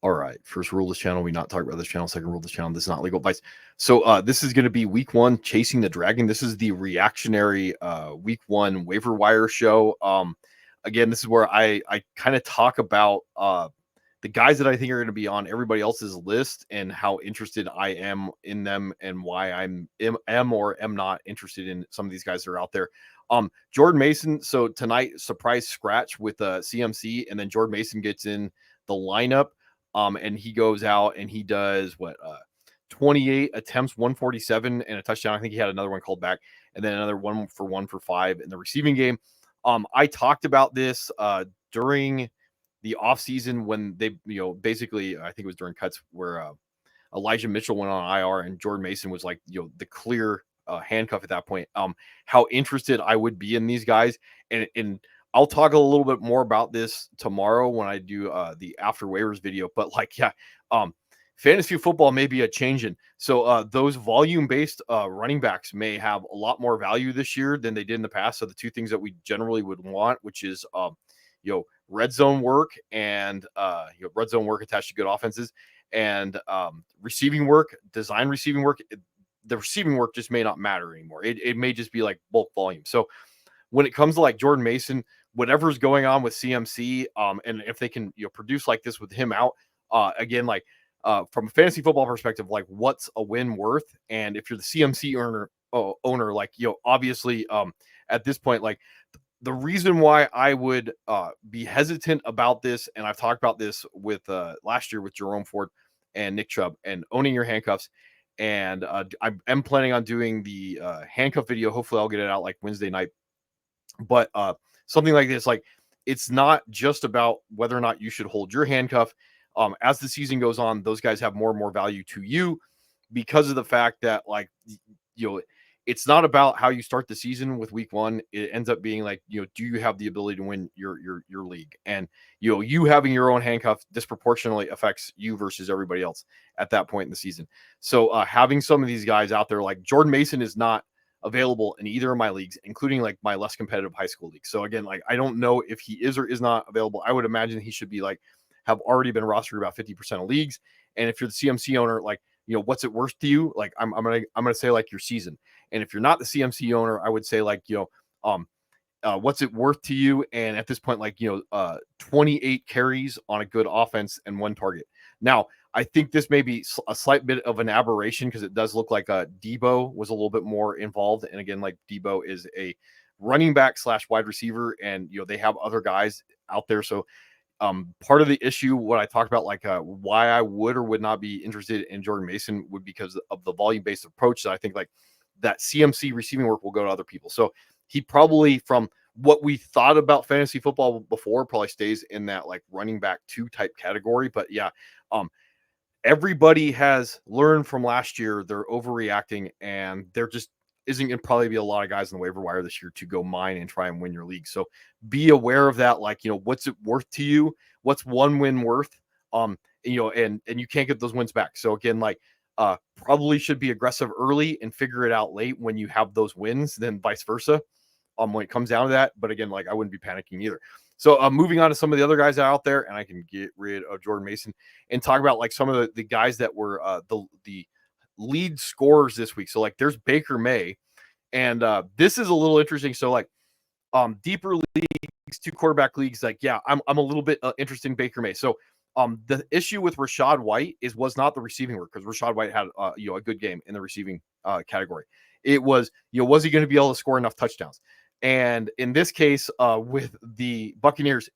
All right. First rule of this channel, we not talk about this channel. Second rule of this channel, this is not legal advice. So this is going to be week 1, Chasing the Dragon. This is the reactionary week 1 waiver wire show. Again, this is where I kind of talk about the guys that I think are going to be on everybody else's list and how interested I am in them and why am or am not interested in some of these guys that are out there. Jordan Mason. So tonight, surprise scratch with CMC, and then Jordan Mason gets in the lineup. And he goes out and he does 28 attempts, 147 and a touchdown. I think he had another one called back, and then another 1 for 5 in the receiving game. I talked about this during the offseason when they, basically, I think it was during cuts where Elijah Mitchell went on IR and Jordan Mason was like, the clear handcuff at that point. How interested I would be in these guys. And I'll talk a little bit more about this tomorrow when I do the after waivers video. But fantasy football may be a changing. So those volume-based running backs may have a lot more value this year than they did in the past. So the two things that we generally would want, which is red zone work and red zone work attached to good offenses, and receiving work, design receiving work. The receiving work just may not matter anymore. It may just be like bulk volume. So when it comes to like Jordan Mason, whatever's going on with CMC, and if they can produce like this with him out, again, from a fantasy football perspective, like what's a win worth? And if you're the CMC owner, obviously, at this point, like the reason why I would be hesitant about this, and I've talked about this with last year with Jerome Ford and Nick Chubb, and owning your handcuffs. And I am planning on doing the handcuff video. Hopefully I'll get it out like Wednesday night. But something like this, like it's not just about whether or not you should hold your handcuff. As the season goes on, those guys have more and more value to you because of the fact that it's not about how you start the season with week 1. It ends up being like, do you have the ability to win your league? And, you having your own handcuff disproportionately affects you versus everybody else at that point in the season. So having some of these guys out there, like Jordan Mason is not available in either of my leagues, including like my less competitive high school league. So again, like I don't know if he is or is not available. I would imagine he should be have already been rostered about 50% of leagues. And if you're the CMC owner, what's it worth to you? Like I'm gonna say like your season. And if you're not the CMC owner, I would say what's it worth to you? And at this point, 28 carries on a good offense and 1 target. Now, I think this may be a slight bit of an aberration because it does look like Debo was a little bit more involved. And again, like Debo is a running back / wide receiver, and they have other guys out there. So part of the issue, what I talked about, why I would or would not be interested in Jordan Mason would be because of the volume-based approach that I think that CMC receiving work will go to other people. So he probably, from what we thought about fantasy football before, probably stays in that running back 2 type category. But yeah, everybody has learned from last year. They're overreacting, and there just isn't going to probably be a lot of guys in the waiver wire this year to go mine and try and win your league. So be aware of that. What's it worth to you? What's 1 win worth? And you can't get those wins back. So again, probably should be aggressive early and figure it out late when you have those wins, then vice versa. When it comes down to that. But again, I wouldn't be panicking either. So moving on to some of the other guys out there, and I can get rid of Jordan Mason and talk about some of the guys that were the lead scorers this week. So there's Baker May, and this is a little interesting. So deeper leagues, 2 quarterback leagues, I'm a little bit interested in Baker May. So the issue with Rachaad White was not the receiving work, because Rachaad White had a good game in the receiving category. It was was he going to be able to score enough touchdowns? And in this case, with the Buccaneers,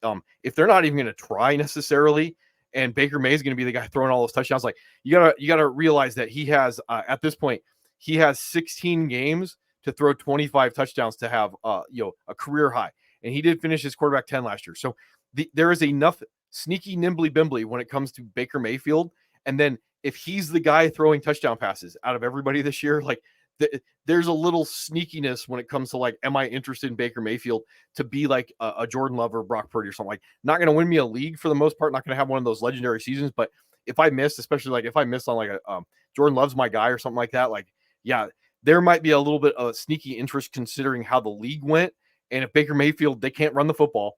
if they're not even going to try necessarily, and Baker May is going to be the guy throwing all those touchdowns, you gotta realize that he has at this point he has 16 games to throw 25 touchdowns to have a career high, and he did finish his quarterback 10 last year. So there is enough sneaky nimbly bimbly when it comes to Baker Mayfield, and then if he's the guy throwing touchdown passes out of everybody this year, there's a little sneakiness when it comes to am I interested in Baker Mayfield to be a Jordan Love or Brock Purdy or something. Not going to win me a league for the most part, not going to have one of those legendary seasons, but if I miss, especially if I miss on Jordan Love's my guy or something like that, yeah, there might be a little bit of sneaky interest considering how the league went. And if Baker Mayfield, they can't run the football,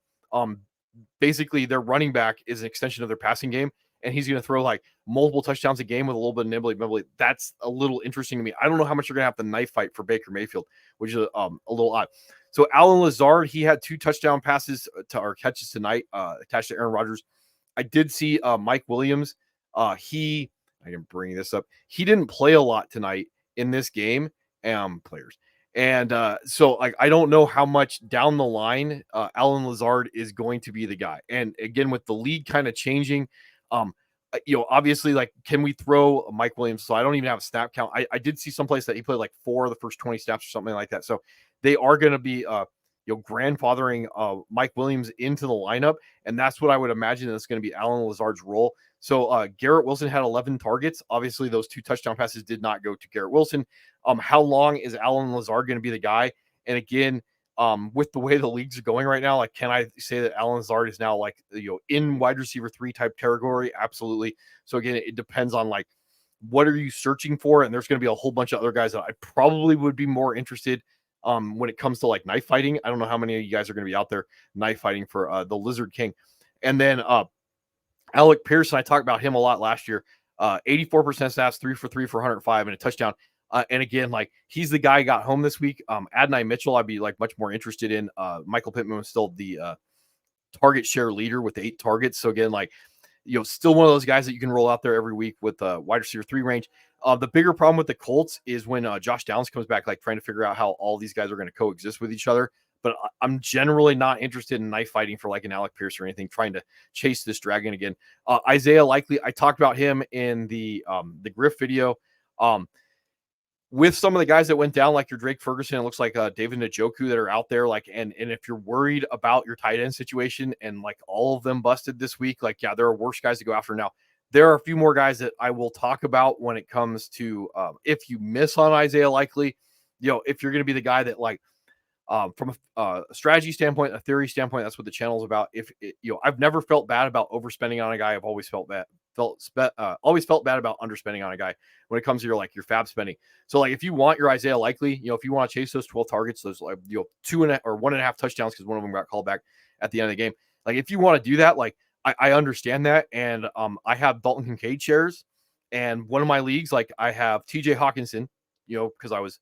basically their running back is an extension of their passing game, and he's going to throw like multiple touchdowns a game with a little bit of nibbly. That's a little interesting to me. I don't know how much you're going to have to knife fight for Baker Mayfield, which is a little odd. So Alan Lazard, he had 2 touchdown passes or catches tonight, attached to Aaron Rodgers. I did see Mike Williams. I can bring this up. He didn't play a lot tonight in this game. Players. And so like I don't know how much down the line Alan Lazard is going to be the guy. And again, with the league kind of changing, obviously, like, can we throw Mike Williams? So I don't even have a snap count. I did see someplace that he played like 4 of the first 20 snaps or something like that. So they are going to be grandfathering Mike Williams into the lineup, and that's what I would imagine that's going to be Alan Lazard's role. So Garrett Wilson had 11 targets. Obviously, those 2 touchdown passes did not go to Garrett Wilson. How long is Alan Lazard going to be the guy? And again, with the way the leagues are going right now, like, can I say that Alan Lazard is now like in wide receiver 3 type category? Absolutely. So again, it depends on like what are you searching for, and there's going to be a whole bunch of other guys that I probably would be more interested when it comes to like knife fighting. I don't know how many of you guys are going to be out there knife fighting for the Lizard King. And then Alec Pearson, I talked about him a lot last year. 84% snaps, 3 for 3 for 105 and a touchdown. And again, like, he's the guy who got home this week. Adonai Mitchell, I'd be like much more interested in. Michael Pittman was still the target share leader with 8 targets. So again, like, still one of those guys that you can roll out there every week with wide receiver 3 range. The bigger problem with the Colts is when Josh Downs comes back, like trying to figure out how all these guys are going to coexist with each other. But I'm generally not interested in knife fighting for like an Alec Pierce or anything, trying to chase this dragon again. Isaiah Likely, I talked about him in the Griff video. With some of the guys that went down, like your Drake Ferguson, it looks like David Njoku that are out there. Like, and if you're worried about your tight end situation and like all of them busted this week, like, yeah, there are worse guys to go after now. There are a few more guys that I will talk about when it comes to if you miss on Isaiah Likely, if you're going to be the guy that like, from a strategy standpoint, a theory standpoint, that's what the channel is about. I've never felt bad about overspending on a guy. I've always felt bad about underspending on a guy when it comes to your fab spending. So like, if you want your Isaiah Likely, if you want to chase those 12 targets, those like 1.5 touchdowns, because one of them got called back at the end of the game. Like, if you want to do that, like, I understand that. And I have Dalton Kincaid shares, and one of my leagues, like, I have TJ Hawkinson, because I was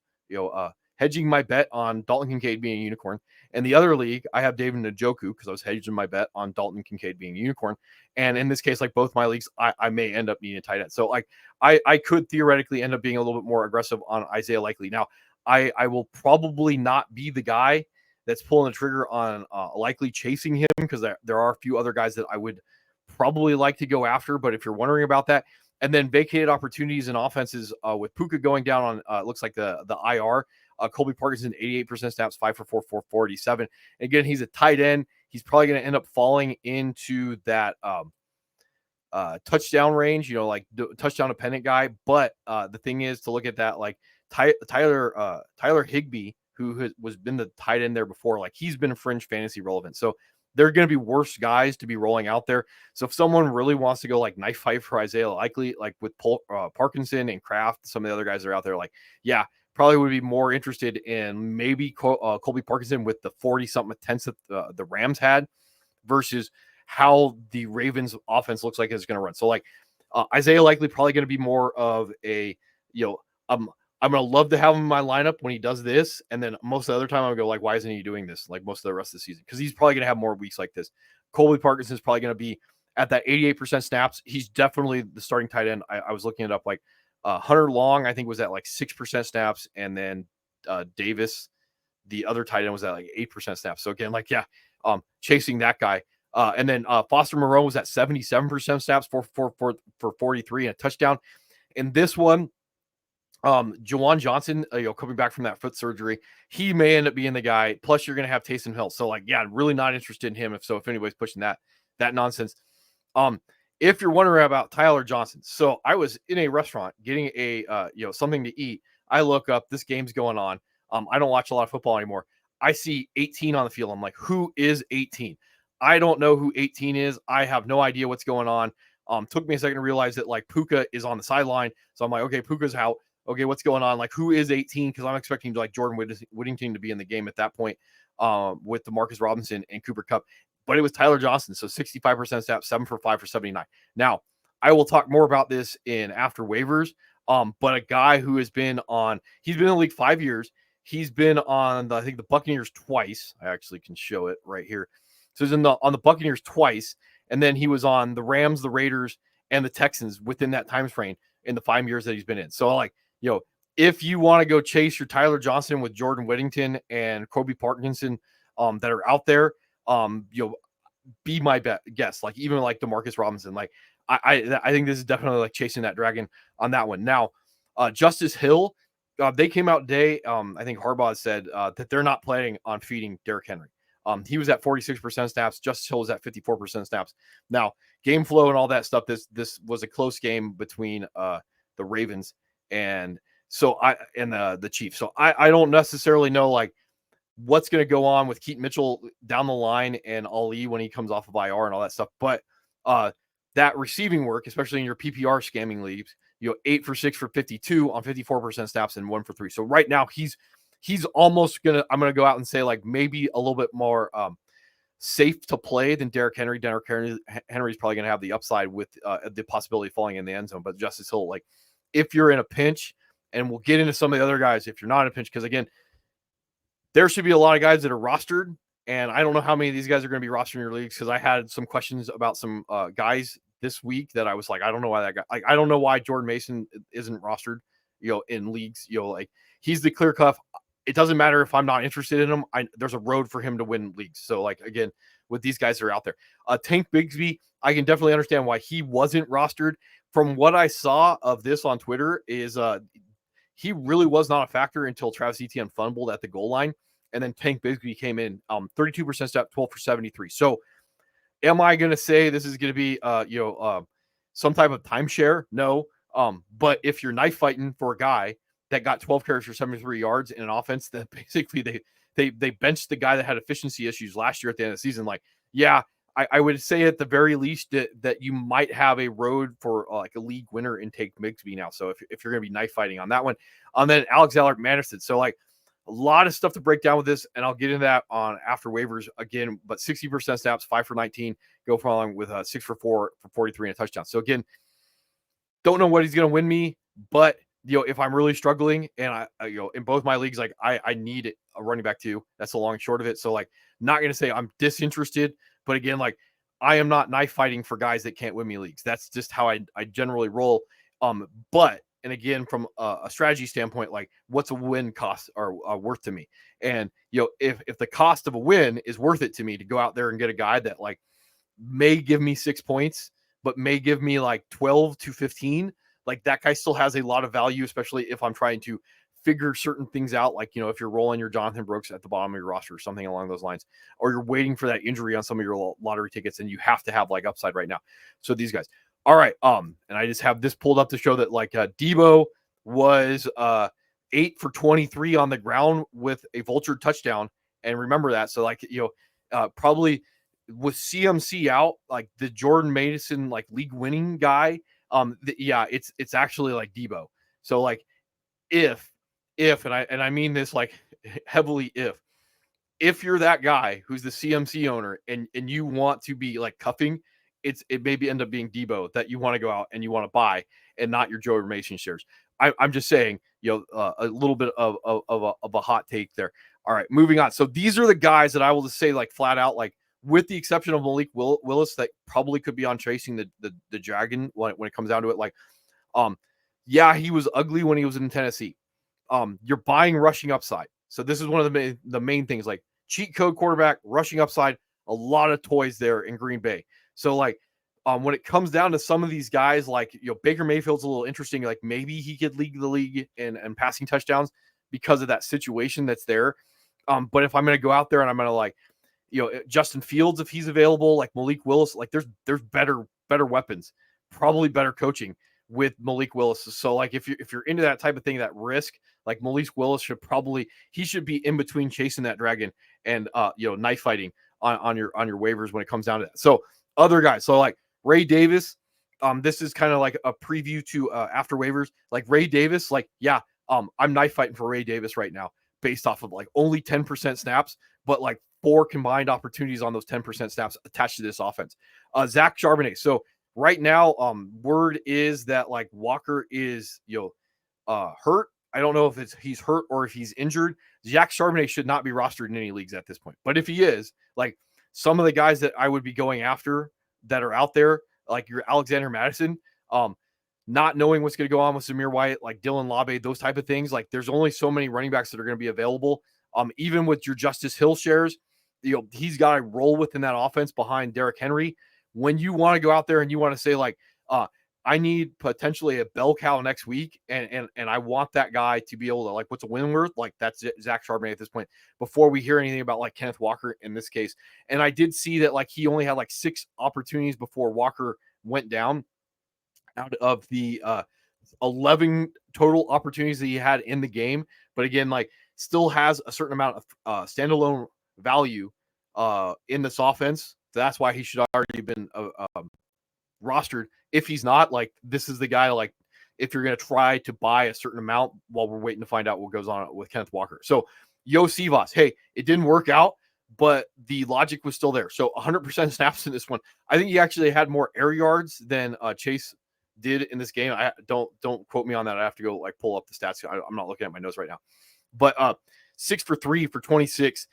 hedging my bet on Dalton Kincaid being a unicorn. And the other league, I have David Njoku because I was hedging my bet on Dalton Kincaid being a unicorn. And in this case, like both my leagues, I may end up needing a tight end. So like I could theoretically end up being a little bit more aggressive on Isaiah Likely. Now, I will probably not be the guy that's pulling the trigger on Likely chasing him, because there are a few other guys that I would probably like to go after. But if you're wondering about that, and then vacated opportunities and offenses with Puka going down on looks like the IR. Colby Parkinson, 88% snaps, 5 for 4, 447. Again, he's a tight end. He's probably going to end up falling into that touchdown range, like touchdown dependent guy. But the thing is to look at that, like Tyler Higbee, who was been the tight end there before, like he's been fringe fantasy relevant. So there are going to be worse guys to be rolling out there. So if someone really wants to go like knife fight for Isaiah Likely, like with Parkinson and Kraft, some of the other guys that are out there, like, yeah, probably would be more interested in maybe Colby Parkinson with the 40-something attempts that the Rams had versus how the Ravens offense looks like it's going to run. So like Isaiah Likely probably going to be more of a, I'm going to love to have him in my lineup when he does this. And then most of the other time I'm going to go like, why isn't he doing this? Like most of the rest of the season, because he's probably going to have more weeks like this. Colby Parkinson is probably going to be at that 88% snaps. He's definitely the starting tight end. I was looking it up, like Hunter Long, I think, was at like 6% snaps. And then Davis, the other tight end, was at like 8% snaps. So again, like, yeah, chasing that guy. And then Foster Moreau was at 77% snaps for 43 and a touchdown. In this one, Jawan Johnson, coming back from that foot surgery, he may end up being the guy. Plus, you're going to have Taysom Hill. So, like, yeah, really not interested in him. If anybody's pushing that nonsense. If you're wondering about Tyler Johnson, so I was in a restaurant getting a something to eat. I look up, this game's going on. I don't watch a lot of football anymore. I see 18 on the field. I'm like, who is 18? I don't know who 18 is. I have no idea what's going on. Took me a second to realize that like Puka is on the sideline. So I'm like, okay, Puka's out. Okay, what's going on? Like, who is 18? Because I'm expecting like Jordan Whittington to be in the game at that point with DeMarcus Robinson and Cooper Kupp. But it was Tyler Johnson. So 65% snaps, 7 for 5 for 79. Now, I will talk more about this in after waivers. But a guy who has been on, he's been in the league 5 years. He's been on I think the Buccaneers twice. I actually can show it right here. So he's on the Buccaneers twice, and then he was on the Rams, the Raiders, and the Texans within that time frame in the 5 years that he's been in. So like, if you want to go chase your Tyler Johnson with Jordan Whittington and Kobe Parkinson that are out there, be my guess. Like even like DeMarcus Robinson, like I think this is definitely like chasing that dragon on that one. Now, Justice Hill, they came out today. I think Harbaugh said that they're not planning on feeding Derrick Henry. He was at 46% snaps. Justice Hill was at 54% snaps. Now, game flow and all that stuff. This was a close game between the Ravens and the Chiefs. So I don't necessarily know like what's going to go on with Keaton Mitchell down the line and Ali when he comes off of IR and all that stuff. But that receiving work, especially in your PPR scamming leagues, 8 for 6 for 52 on 54% snaps and 1 for 3. So right now he's almost I'm gonna go out and say like maybe a little bit more safe to play than Derrick Henry. Derrick Henry's probably gonna have the upside with the possibility of falling in the end zone. But Justice Hill, like if you're in a pinch, and we'll get into some of the other guys if you're not in a pinch, because again, there should be a lot of guys that are rostered. And I don't know how many of these guys are going to be rostered in your leagues, because I had some questions about some guys this week that I was like, I don't know why that guy, I don't know why Jordan Mason isn't rostered, in leagues, like he's the clear cut. It doesn't matter if I'm not interested in him. There's a road for him to win leagues. So like, again, with these guys that are out there, Tank Bigsby, I can definitely understand why he wasn't rostered. From what I saw of this on Twitter is he really was not a factor until Travis Etienne fumbled at the goal line. And then Tank Bigsby came in 32% step, 12 for 73. So am I going to say this is going to be, some type of timeshare? No. But if you're knife fighting for a guy that got 12 carries for 73 yards in an offense that basically they benched the guy that had efficiency issues last year at the end of the season, like, yeah, I would say at the very least that you might have a road for like a league winner in Tank Bigsby now. So if you're going to be knife fighting on that one, then Alex Madison. So like, a lot of stuff to break down with this, and I'll get into that on after waivers again. But 60% snaps, 5 for 19, go following with 6 for 4 for 43 and a touchdown. So again, don't know what he's going to win me, but if I'm really struggling and I in both my leagues, like I need a running back too. That's the long and short of it. So like, not going to say I'm disinterested, but again, like I am not knife fighting for guys that can't win me leagues. That's just how I generally roll. But and again, from a strategy standpoint, like what's a win cost or worth to me? And, if the cost of a win is worth it to me to go out there and get a guy that like may give me 6 points, but may give me like 12 to 15, like that guy still has a lot of value, especially if I'm trying to figure certain things out. Like, if you're rolling your Jonathan Brooks at the bottom of your roster or something along those lines, or you're waiting for that injury on some of your lottery tickets and you have to have like upside right now. So these guys, all right. And I just have this pulled up to show that like Debo was 8 for 23 on the ground with a vulture touchdown. And remember that. So like, probably with CMC out, like the Jordan Mason, like league winning guy. It's actually like Debo. So like if, and I mean this like heavily, if you're that guy who's the CMC owner and you want to be like cuffing, it maybe end up being Debo that you want to go out and you want to buy, and not your Joe Mason shares. I'm just saying, a little bit of a hot take there. All right, moving on. So these are the guys that I will just say like flat out, like with the exception of Malik Willis, that probably could be on chasing the Dragon when it comes down to it. Like, he was ugly when he was in Tennessee. You're buying rushing upside. So this is one of the main things, like cheat code quarterback, rushing upside, a lot of toys there in Green Bay. So like, when it comes down to some of these guys, like, Baker Mayfield's a little interesting. Like maybe he could lead the league in passing touchdowns because of that situation that's there. But if I'm going to go out there and I'm going to like, Justin Fields, if he's available, like Malik Willis, like there's better weapons, probably better coaching with Malik Willis. So like, if you're into that type of thing, that risk, like Malik Willis should be in between chasing that dragon and knife fighting on your waivers when it comes down to that. So other guys, so like Ray Davis, this is kind of like a preview to after waivers. Like Ray Davis, like I'm knife fighting for Ray Davis right now based off of like only 10% snaps, but like 4 combined opportunities on those 10% snaps attached to this offense. Zach Charbonnet. So right now, word is that like Walker is hurt. I don't know if he's hurt or if he's injured. Zach Charbonnet should not be rostered in any leagues at this point. But if he is, like some of the guys that I would be going after that are out there, like your Alexander Madison, not knowing what's going to go on with Zamir White, like Dylan Labe, those type of things. Like there's only so many running backs that are going to be available. Even with your Justice Hill shares, he's got to roll within that offense behind Derrick Henry. When you want to go out there and you want to say like, I need potentially a bell cow next week, and I want that guy to be able to like, what's a win worth? Like that's Zach Charbonnet at this point. Before we hear anything about like Kenneth Walker in this case, and I did see that like he only had like 6 opportunities before Walker went down out of the 11 total opportunities that he had in the game. But again, like still has a certain amount of standalone value in this offense. So that's why he should already been rostered. If he's not, like this is the guy, like if you're going to try to buy a certain amount while we're waiting to find out what goes on with Kenneth Walker. So Yo Sivas, hey, it didn't work out, but the logic was still there. So 100% snaps in this one. I think he actually had more air yards than Chase did in this game. I don't quote me on that. I have to go like pull up the stats. I'm not looking at my notes right now. But 6 for 3 for 26.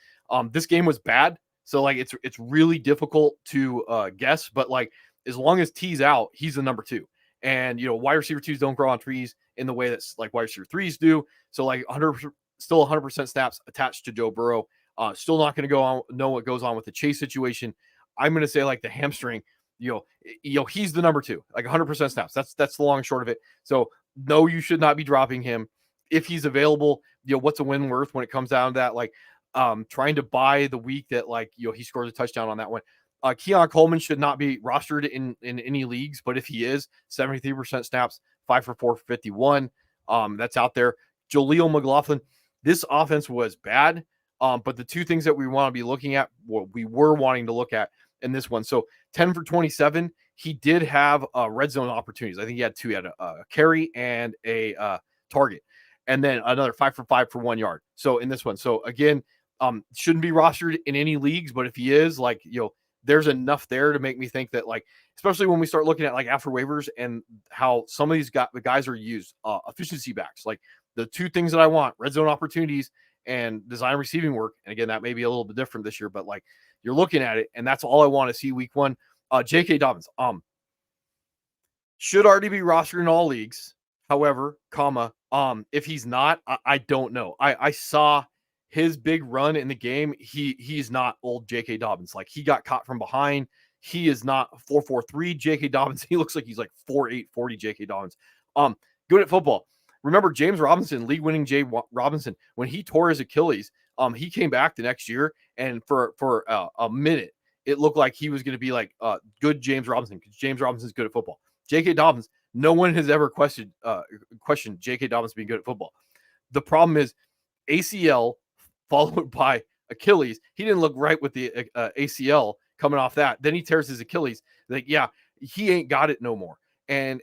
This game was bad, so like it's really difficult to guess. But like as long as T's out, he's the number 2. And wide receiver 2s don't grow on trees in the way that's like wide receiver 3s do. So like 100% snaps attached to Joe Burrow. Still not going to go on know what goes on with the Chase situation. I'm going to say like the hamstring. He's the number 2, like 100% snaps. That's the long and short of it. So no, you should not be dropping him if he's available. What's a win worth when it comes down to that? Like, trying to buy the week that like he scores a touchdown on that one. Keon Coleman should not be rostered in any leagues, but if he is, 73% snaps, 5 for 4 for 51. That's out there. Jaleel McLaughlin. This offense was bad, but the 2 things that we want to be looking at, what we were wanting to look at in this one. So 10 for 27. He did have red zone opportunities. I think he had 2. He had a carry and a target, and then another 5 for 5 for 1 yard. So in this one, so again, shouldn't be rostered in any leagues, but if he is, like there's enough there to make me think that, like, especially when we start looking at like after waivers and how some of these guys are used, efficiency backs, like the 2 things that I want: red zone opportunities and design receiving work. And again, that may be a little bit different this year, but like you're looking at it, and that's all I want to see week 1. J.K. Dobbins should already be rostered in all leagues. However, if he's not, I don't know. I saw his big run in the game. He's not old J.K. Dobbins. Like he got caught from behind. He is not 4.43 J.K. Dobbins. He looks like he's like 4.8 J.K. Dobbins. Good at football. Remember James Robinson, league-winning Jay Robinson, when he tore his Achilles, he came back the next year, and for a minute, it looked like he was going to be like good James Robinson, because James Robinson's good at football. J.K. Dobbins, no one has ever questioned J.K. Dobbins being good at football. The problem is ACL followed by Achilles. He didn't look right with the ACL coming off that. Then he tears his Achilles. Like, yeah, he ain't got it no more. And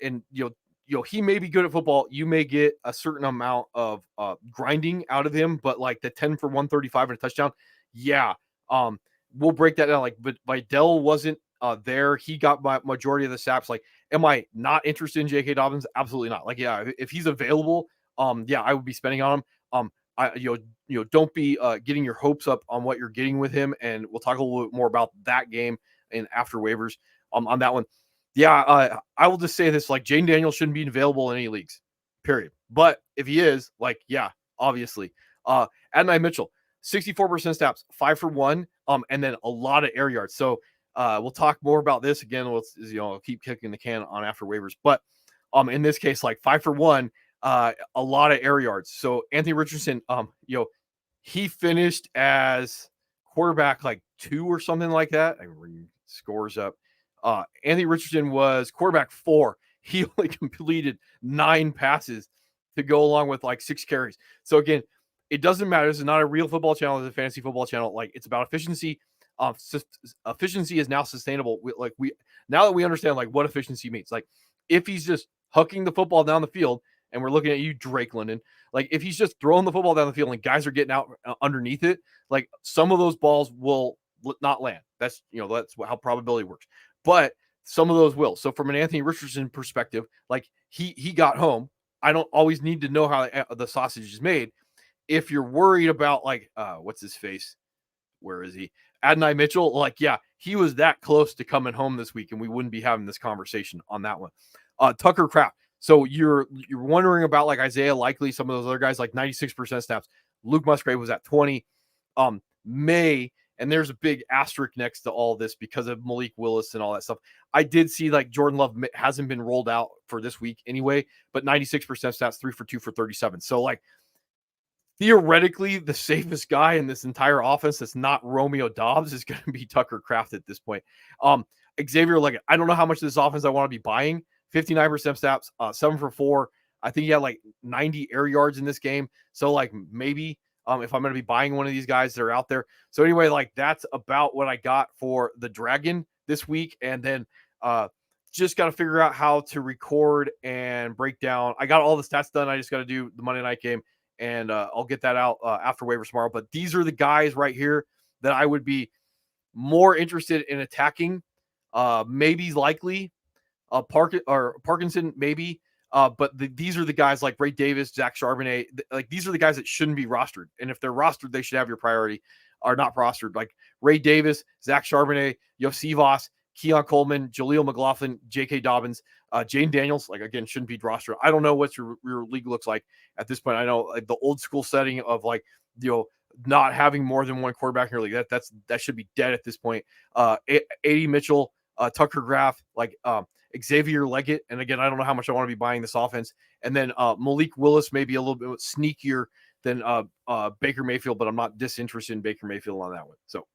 he may be good at football. You may get a certain amount of grinding out of him, but like the 10 for 135 and a touchdown, yeah. We'll break that down. Like, but Vidal wasn't there. He got my majority of the snaps. Like, am I not interested in J.K. Dobbins? Absolutely not. Like, yeah, if he's available, yeah, I would be spending on him. Don't be getting your hopes up on what you're getting with him. And we'll talk a little bit more about that game and after waivers on that one. Yeah, I will just say this: like, Jane Daniels shouldn't be available in any leagues, period. But if he is, like, yeah, obviously. Adonai Mitchell, 64% snaps, 5 for 1, and then a lot of air yards. So we'll talk more about this again. We'll keep kicking the can on after waivers. But in this case, like 5 for 1, a lot of air yards. So Anthony Richardson, he finished as quarterback like 2 or something like that. I read scores up. Anthony Richardson was quarterback 4. He only completed 9 passes to go along with like 6 carries. So again, it doesn't matter. This is not a real football channel. It's a fantasy football channel. Like, it's about efficiency. Efficiency is now sustainable. Now that we understand like what efficiency means, like if he's just hucking the football down the field, and we're looking at you, Drake London, like if he's just throwing the football down the field and guys are getting out underneath it, like some of those balls will not land. That's how probability works. But some of those will. So from an Anthony Richardson perspective, like he got home. I don't always need to know how the sausage is made. If you're worried about like what's his face, where is he? Adonai Mitchell, like, yeah, he was that close to coming home this week, and we wouldn't be having this conversation on that one. Tucker Kraft. So you're wondering about like Isaiah Likely, some of those other guys, like 96% snaps. Luke Musgrave was at 20. May, and there's a big asterisk next to all this because of Malik Willis and all that stuff. I did see like Jordan Love hasn't been rolled out for this week anyway, but 96% stats, 3 for 2 for 37. So like theoretically, the safest guy in this entire offense that's not Romeo Dobbs is going to be Tucker Kraft at this point. Xavier Leggett, I don't know how much of this offense I want to be buying. 59% snaps, 7 for 4. I think he had like 90 air yards in this game. So like maybe if I'm going to be buying one of these guys that are out there. So anyway, like that's about what I got for the Dragon this week. And then just got to figure out how to record and break down. I got all the stats done. I just got to do the Monday night game, and I'll get that out after waivers tomorrow. But these are the guys right here that I would be more interested in attacking. Maybe likely Parkinson, maybe. But these are the guys like Ray Davis, Zach Charbonnet. Like these are the guys that shouldn't be rostered. And if they're rostered, they should have your priority. Are not rostered. Like Ray Davis, Zach Charbonnet, Yosivas, Keon Coleman, Jaleel McLaughlin, J.K. Dobbins, Jane Daniels, like again, shouldn't be rostered. I don't know what your league looks like at this point. I know like the old school setting of like, not having more than one quarterback in your league. That should be dead at this point. A.D. Mitchell, Tucker Kraft, like Xavier Leggett. And again, I don't know how much I want to be buying this offense. And then Malik Willis may be a little bit sneakier than Baker Mayfield, but I'm not disinterested in Baker Mayfield on that one. So